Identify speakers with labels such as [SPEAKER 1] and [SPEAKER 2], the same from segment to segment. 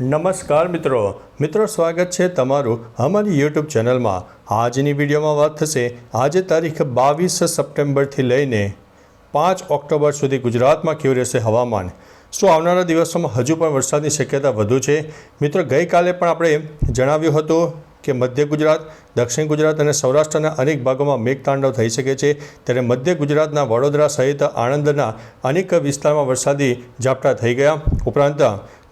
[SPEAKER 1] નમસ્કાર મિત્રો સ્વાગત છે તમારું અમારી યુટ્યુબ ચેનલમાં। આજની વિડીયોમાં વાત થશે આજે તારીખ 22 સપ્ટેમ્બરથી લઈને 5 ઓક્ટોબર સુધી ગુજરાતમાં કેવું રહેશે હવામાન। શું આવનારા દિવસોમાં હજુ પણ વરસાદની શક્યતા વધુ છે? મિત્રો ગઈકાલે પણ આપણે જણાવ્યું હતું કે મધ્ય ગુજરાત, દક્ષિણ ગુજરાત અને સૌરાષ્ટ્રના અનેક ભાગોમાં મેઘતાંડવ થઈ શકે છે, ત્યારે મધ્ય ગુજરાતના વડોદરા સહિત આણંદના અનેક વિસ્તારમાં વરસાદી ઝાપટા થઈ ગયા। ઉપરાંત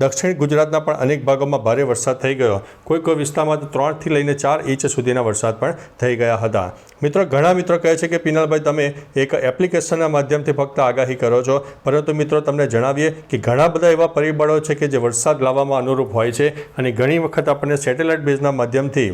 [SPEAKER 1] દક્ષિણ ગુજરાતના પણ અનેક ભાગોમાં ભારે વરસાદ થઈ ગયો। કોઈ વિસ્તારમાં તો 3થી લઈને 4 ઇંચ સુધીના વરસાદ પણ થઈ ગયા હતા। મિત્રો ઘણા મિત્રો કહે છે કે પિનલભાઈ તમે એક એપ્લિકેશનના માધ્યમથી ફક્ત આગાહી કરો છો, પરંતુ મિત્રો તમને જણાવીએ કે ઘણા બધા એવા પરિબળો છે કે જે વરસાદ લાવવામાં અનુરૂપ હોય છે અને ઘણી વખત આપણને સેટેલાઇટ બેઝના માધ્યમથી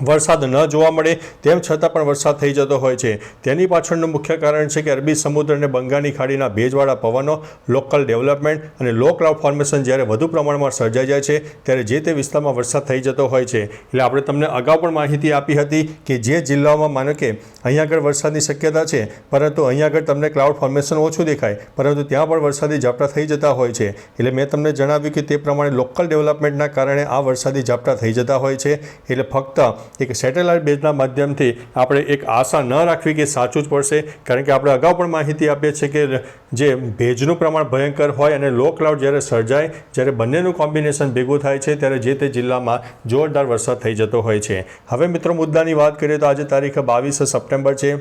[SPEAKER 1] વરસાદ ન જોવા મળે તેમ છતાં પણ વરસાદ થઈ જતો હોય છે। તેની પાછળનું મુખ્ય કારણ છે કે અરબી સમુદ્ર અને બંગાળની ખાડીના ભેજવાળા પવનો, લોકલ ડેવલપમેન્ટ અને લો ક્લાઉડ ફોર્મેશન જ્યારે વધુ પ્રમાણમાં સર્જાઈ જાય છે ત્યારે જે તે વિસ્તારમાં વરસાદ થઈ જતો હોય છે। એટલે આપણે તમને અગાઉ પણ માહિતી આપી હતી કે જે જિલ્લાઓમાં માનો કે અહીંયા આગળ વરસાદની શક્યતા છે, પરંતુ અહીંયા આગળ તમને ક્લાઉડ ફોર્મેશન ઓછું દેખાય, પરંતુ ત્યાં પણ વરસાદી ઝાપટા થઈ જતા હોય છે। એટલે મેં તમને જણાવ્યું કે તે પ્રમાણે લોકલ ડેવલપમેન્ટના કારણે આ વરસાદી ઝાપટા થઈ જતા હોય છે। એટલે ફક્ત એક સેટેલાઇટ બેઝના માધ્યમથી આપણે એક આશા ન રાખવી કે સાચું જ પડશે, કારણ કે આપણે અગાઉ પણ માહિતી આપીએ છીએ કે જે ભેજનું પ્રમાણ ભયંકર હોય અને લો ક્લાઉડ જ્યારે સર્જાય, જ્યારે બંનેનું કોમ્બિનેશન ભેગું થાય છે ત્યારે જે તે જિલ્લામાં જોરદાર વરસાદ થઈ જતો હોય છે। હવે મિત્રો મુદ્દાની વાત કરીએ તો આજે તારીખ 22 સપ્ટેમ્બર છે,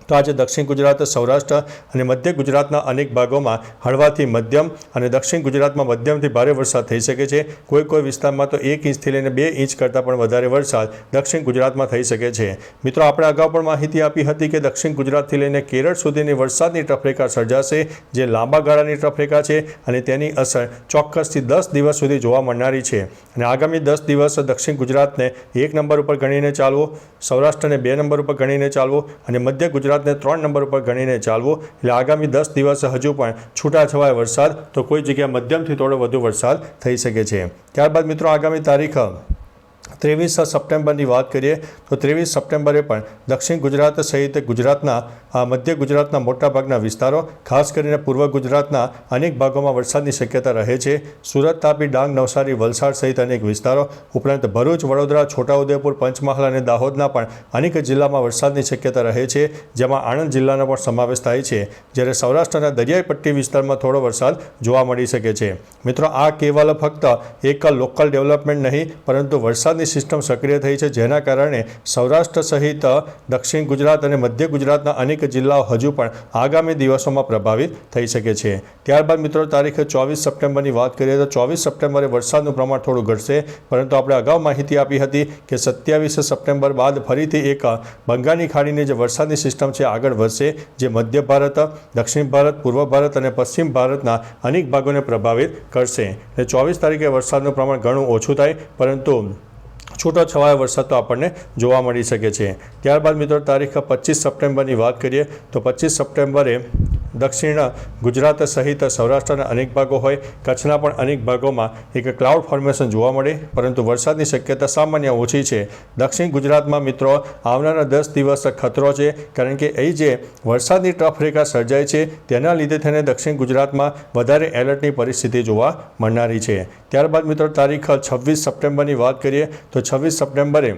[SPEAKER 1] તો આજે દક્ષિણ ગુજરાત, સૌરાષ્ટ્ર અને મધ્ય ગુજરાતના અનેક ભાગોમાં હળવાથી મધ્યમ અને દક્ષિણ ગુજરાતમાં મધ્યમથી ભારે વરસાદ થઈ શકે છે। કોઈ વિસ્તારમાં તો 1 ઇંચથી લઈને 2 ઇંચ કરતાં પણ વધારે વરસાદ દક્ષિણ ગુજરાતમાં થઈ શકે છે। મિત્રો આપણે અગાઉ પણ માહિતી આપી હતી કે દક્ષિણ ગુજરાતથી લઈને કેરળ સુધીની વરસાદની ટ્રફરેખા સર્જાશે, જે લાંબા ગાળાની ટ્રફરેખા છે અને તેની અસર ચોક્કસથી 10 દિવસ સુધી જોવા મળનારી છે। અને આગામી 10 દિવસ દક્ષિણ ગુજરાતને 1 નંબર ઉપર ગણીને ચાલવો, સૌરાષ્ટ્રને 2 નંબર ઉપર ગણીને ચાલવો અને મધ્ય ગુજરાતને 3 નંબર ઉપર ગણીને ચાલવું। એટલે આગામી 10 દિવસ હજુ પણ છૂટાછવાયા વરસાદ, તો કોઈ જગ્યાએ મધ્યમથી થોડો વધુ વરસાદ થઈ શકે છે। ત્યારબાદ મિત્રો આગામી તારીખ 23 સપ્ટેમ્બરની વાત કરીએ તો 23 સપ્ટેમ્બરે પણ દક્ષિણ ગુજરાત સહિત ગુજરાતના મધ્ય ગુજરાતના મોટાભાગના વિસ્તારો, ખાસ કરીને પૂર્વ ગુજરાતના અનેક ભાગોમાં વરસાદની શક્યતા રહે છે। સુરત, તાપી, ડાંગ, નવસારી, વલસાડ સહિત અનેક વિસ્તારો, ઉપરાંત ભરૂચ, વડોદરા, છોટાઉદેપુર, પંચમહાલ અને દાહોદના પણ અનેક જિલ્લામાં વરસાદની શક્યતા રહે છે, જેમાં આણંદ જિલ્લાનો પણ સમાવેશ થાય છે। જ્યારે સૌરાષ્ટ્રના દરિયાઈ પટ્ટી વિસ્તારમાં થોડો વરસાદ જોવા મળી શકે છે। મિત્રો આ કેવલ ફક્ત એક લોકલ ડેવલપમેન્ટ નહીં, પરંતુ વરસાદની સિસ્ટમ સક્રિય થઈ છે, જેના કારણે સૌરાષ્ટ્ર સહિત દક્ષિણ ગુજરાત અને મધ્ય ગુજરાતના અનેક જિલ્લાઓ હજુ પણ આગામી દિવસોમાં પ્રભાવિત થઈ શકે છે। ત્યારબાદ મિત્રો તારીખ 24 સપ્ટેમ્બરની વાત કરીએ તો 24 સપ્ટેમ્બરે વરસાદનું પ્રમાણ થોડું ઘટશે, પરંતુ આપણે અગાઉ માહિતી આપી હતી કે 27 સપ્ટેમ્બર બાદ ફરીથી એક બંગાળની ખાડીની જે વરસાદની સિસ્ટમ છે આગળ વધશે, જે મધ્ય ભારત, દક્ષિણ ભારત, પૂર્વ ભારત અને પશ્ચિમ ભારતના અનેક ભાગોને પ્રભાવિત કરશે। એટલે 24 તારીખે વરસાદનું પ્રમાણ ઘણું ઓછું થાય, પરંતુ છૂટો છવાયો વરસાદ તો આપણને જોવા મળી શકે છે। ત્યારબાદ મિત્રો તારીખ 25 સપ્ટેમ્બરની વાત કરીએ તો 25 સપ્ટેમ્બરે દક્ષિણ ગુજરાત સહિત સૌરાષ્ટ્રના અનેક ભાગો હોય, કચ્છના પણ અનેક ભાગોમાં એક ક્લાઉડ ફોર્મેશન જોવા મળે, પરંતુ વરસાદની શક્યતા સામાન્ય ઓછી છે। દક્ષિણ ગુજરાતમાં મિત્રો આવનારા 10 દિવસ ખતરો છે, કારણ કે અહીં જે વરસાદની ટ્રફ રેખા સર્જાય છે તેના લીધે થઈને દક્ષિણ ગુજરાતમાં વધારે એલર્ટની પરિસ્થિતિ જોવા મળનારી છે। ત્યારબાદ મિત્રો તારીખ 26 સપ્ટેમ્બરની વાત કરીએ તો 26 સપ્ટેમ્બરે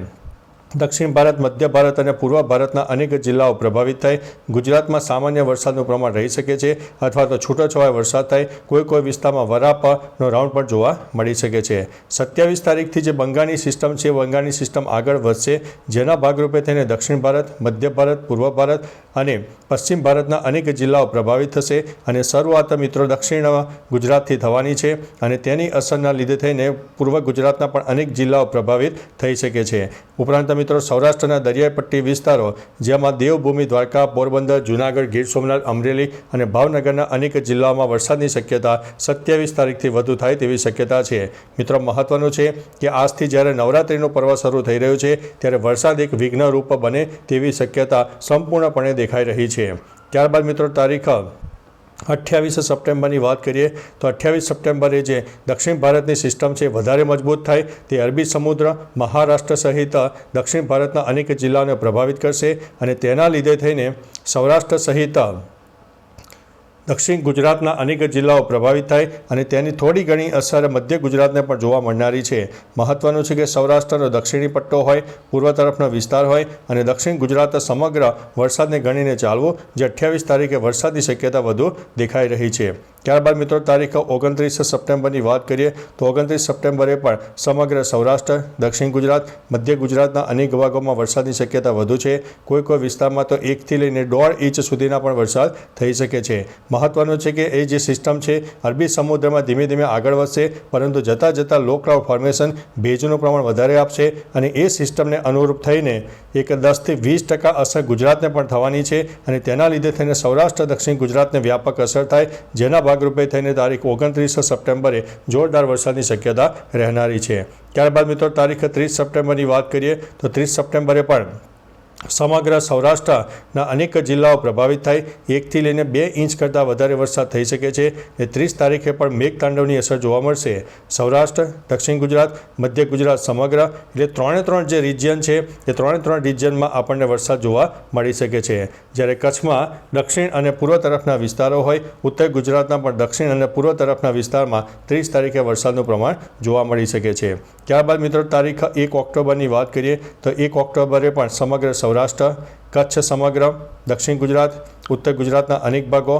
[SPEAKER 1] દક્ષિણ ભારત, મધ્ય ભારત અને પૂર્વ ભારતના અનેક જિલ્લાઓ પ્રભાવિત થાય। ગુજરાતમાં સામાન્ય વરસાદનું પ્રમાણ રહી શકે છે, અથવા તો છૂટોછવાયો વરસાદ થાય। કોઈ વિસ્તારમાં વરાપનો રાઉન્ડ પણ જોવા મળી શકે છે। 27 તારીખથી જે બંગાળની સિસ્ટમ છે, બંગાળની સિસ્ટમ આગળ વધશે, જેના ભાગરૂપે થઈને દક્ષિણ ભારત, મધ્ય ભારત, પૂર્વ ભારત અને પશ્ચિમ ભારતના અનેક જિલ્લાઓ પ્રભાવિત થશે। અને શરૂઆત મિત્રો દક્ષિણ ગુજરાતથી થવાની છે અને તેની અસરના લીધે થઈને પૂર્વ ગુજરાતના પણ અનેક જિલ્લાઓ પ્રભાવિત થઈ શકે છે। ઉપરાંત મિત્રો સૌરાષ્ટ્રના દરિયાઈ પટ્ટી વિસ્તારો, જેમાં દેવભૂમિ, દ્વારકા, પોરબંદર, જૂનાગઢ, ગીર સોમનાથ, અમરેલી અને ભાવનગરના અનેક જિલ્લાઓમાં વરસાદની શક્યતા 27 તારીખથી વધુ થાય તેવી શક્યતા છે। મિત્રો મહત્વનું છે કે આજથી જ્યારે નવરાત્રિનું પર્વ શરૂ થઈ રહ્યું છે ત્યારે વરસાદ એક વિઘ્નરૂપ બને તેવી શક્યતા સંપૂર્ણપણે દેખાઈ રહી છે। ત્યારબાદ મિત્રો તારીખ 28 સપ્ટેમ્બરની વાત કરીએ તો 28 સપ્ટેમ્બરે જે દક્ષિણ ભારતની સિસ્ટમ છે વધારે મજબૂત થાય, તે અરબી સમુદ્ર, મહારાષ્ટ્ર સહિત દક્ષિણ ભારતના અનેક જિલ્લાઓને પ્રભાવિત કરશે અને તેના લીધે થઈને સૌરાષ્ટ્ર સહિત દક્ષિણ ગુજરાતના અનેક જિલ્લાઓ પ્રભાવિત થાય અને તેની થોડી ઘણી અસર મધ્ય ગુજરાતને પણ જોવા મળનારી છે. મહત્વનું છે કે સૌરાષ્ટ્રનો દક્ષિણી પટ્ટો હોય, પૂર્વ તરફનો વિસ્તાર હોય અને દક્ષિણ ગુજરાત સમગ્ર વરસાદને ગણીને ચાલવું, જે 28 તારીખે વરસાદની શક્યતા વધુ દેખાઈ રહી છે. ત્યારબાદ મિત્રો તારીખ 29 સપ્ટેમ્બરની વાત કરીએ તો 29 સપ્ટેમ્બરે પણ સમગ્ર સૌરાષ્ટ્ર, દક્ષિણ ગુજરાત, મધ્ય ગુજરાતના અનેક ભાગોમાં વરસાદની શક્યતા વધુ છે. કોઈ વિસ્તારમાં તો 1 થી લઈને 1.5 ઇંચ સુધીના પણ વરસાદ થઈ શકે છે. મહત્વનું છે કે એ જે સિસ્ટમ છે અરબી સમુદ્રમાં ધીમે ધીમે આગળ વધશે, પરંતુ જતાં લો ક્લાઉડ ફોર્મેશન ભેજનું પ્રમાણ વધારે આપશે અને એ સિસ્ટમને અનુરૂપ થઈને એક 10 થી 20% અસર ગુજરાતને પણ થવાની છે અને તેના લીધે થઈને સૌરાષ્ટ્ર, દક્ષિણ ગુજરાતને વ્યાપક અસર થાય, જેના ભાગરૂપે થઈને તારીખ 29 સપ્ટેમ્બરે જોરદાર વરસાદની શક્યતા રહેનારી છે. ત્યારબાદ મિત્રો તારીખ 30 સપ્ટેમ્બરની વાત કરીએ તો 30 સપ્ટેમ્બરે પણ સમગ્ર સૌરાષ્ટ્રના અનેક જિલ્લાઓ પ્રભાવિત થાય, 1 થી લઈને 2 ઇંચ કરતાં વધારે વરસાદ થઈ શકે છે. એ 30 તારીખે પણ મેઘતાંડવની અસર જોવા મળશે. સૌરાષ્ટ્ર, દક્ષિણ ગુજરાત, મધ્ય ગુજરાત સમગ્ર એટલે 3 જે રિજિયન છે એ 3 રિજિયનમાં આપણને વરસાદ જોવા મળી શકે છે. જ્યારે કચ્છમાં દક્ષિણ અને પૂર્વ તરફના વિસ્તારો હોય, ઉત્તર ગુજરાતના પણ દક્ષિણ અને પૂર્વ તરફના વિસ્તારમાં 30 તારીખે વરસાદનું પ્રમાણ જોવા મળી શકે છે. ત્યારબાદ મિત્રો તારીખ 1 ઓક્ટોબરની વાત કરીએ તો 1 ઓક્ટોબરે પણ સમગ્ર સૌરાષ્ટ્ર, કચ્છ સમગ્ર, દક્ષિણ ગુજરાત, ઉત્તર ગુજરાતના અનેક ભાગો,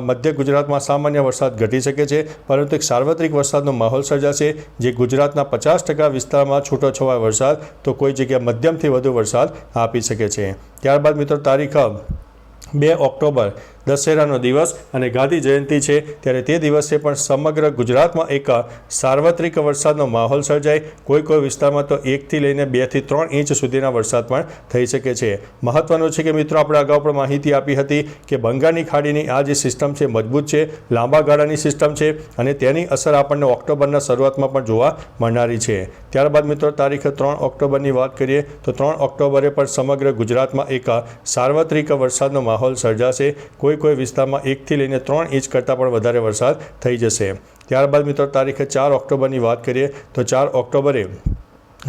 [SPEAKER 1] મધ્ય ગુજરાતમાં સામાન્ય વરસાદ ઘટી શકે છે, પરંતુ એક સાર્વત્રિક વરસાદનો માહોલ સર્જાશે, જે ગુજરાતના 50% વિસ્તારમાં છૂટોછવાયો વરસાદ તો કોઈ જગ્યાએ મધ્યમથી વધુ વરસાદ આપી શકે છે. ત્યારબાદ મિત્રો તારીખ 2 ઓક્ટોબર દશેરાનો દિવસ અને ગાંધી જયંતિ છે, ત્યારે તે દિવસે પણ સમગ્ર ગુજરાતમાં એક સાર્વત્રિક વરસાદનો માહોલ સર્જાય. કોઈ વિસ્તારમાં તો 1 થી લઈને 2 થી 3 ઇંચ સુધીના વરસાદ પણ થઈ શકે છે. મહત્વનું છે કે મિત્રો આપણે અગાઉ પણ માહિતી આપી હતી કે બંગાળની ખાડીની આ જે સિસ્ટમ છે મજબૂત છે, લાંબા ગાળાની સિસ્ટમ છે અને તેની અસર આપણને ઓક્ટોબરના શરૂઆતમાં પણ જોવા મળનારી છે. ત્યારબાદ મિત્રો તારીખ 3 ઓક્ટોબરની વાત કરીએ તો 3 ઓક્ટોબરે પણ સમગ્ર ગુજરાતમાં એક સાર્વત્રિક વરસાદનો માહોલ સર્જાશે. કોઈ વિસ્તારમાં 1 થી લઈને 3 ઇંચ કરતાં પણ વધારે વરસાદ થઈ જશે. ત્યારબાદ મિત્રો તારીખ 4 ઓક્ટોબરની વાત કરીએ તો 4 ઓક્ટોબરે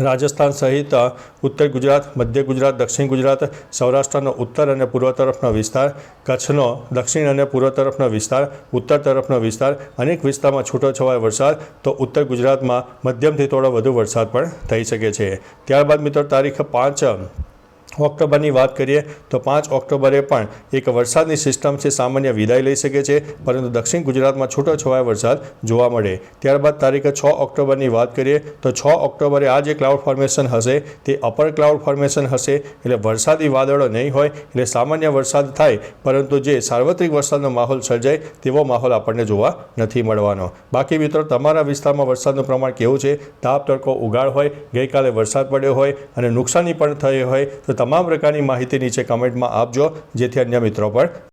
[SPEAKER 1] રાજસ્થાન સહિત ઉત્તર ગુજરાત, મધ્ય ગુજરાત, દક્ષિણ ગુજરાત, સૌરાષ્ટ્રનો ઉત્તર અને પૂર્વ તરફનો વિસ્તાર, કચ્છનો દક્ષિણ અને પૂર્વ તરફનો વિસ્તાર, ઉત્તર તરફનો વિસ્તાર, અનેક વિસ્તારમાં છૂટોછવાયો વરસાદ તો ઉત્તર ગુજરાતમાં મધ્યમથી થોડો વધુ વરસાદ પણ થઈ શકે છે. ત્યારબાદ મિત્રો તારીખ 5 ઓક્ટોબરની વાત કરીએ તો 5 ઓક્ટોબરે પણ એક વરસાદની સિસ્ટમ છે સામાન્ય વિદાય લઈ શકે છે, પરંતુ દક્ષિણ ગુજરાતમાં છૂટોછવાયો વરસાદ જોવા મળે. ત્યારબાદ તારીખ 6 ઓક્ટોબરની વાત કરીએ તો 6 ઓક્ટોબરે આ જે ક્લાઉડ ફોર્મેશન હશે તે અપર ક્લાઉડ ફોર્મેશન હશે, એટલે વરસાદી વાદળો નહીં હોય, એટલે સામાન્ય વરસાદ થાય, પરંતુ જે સાર્વત્રિક વરસાદનો માહોલ સર્જાય તેવો માહોલ આપણને જોવા નથી મળવાનો. બાકી મિત્રો તમારા વિસ્તારમાં વરસાદનું પ્રમાણ કેવું છે? તાપ, તડકો, ઉગાડ હોય, ગઈકાલે વરસાદ પડ્યો હોય અને નુકસાની પણ થઈ હોય તો તમામ પ્રકારની માહિતી નીચે કમેન્ટમાં આપજો, જેથી અન્ય મિત્રો પણ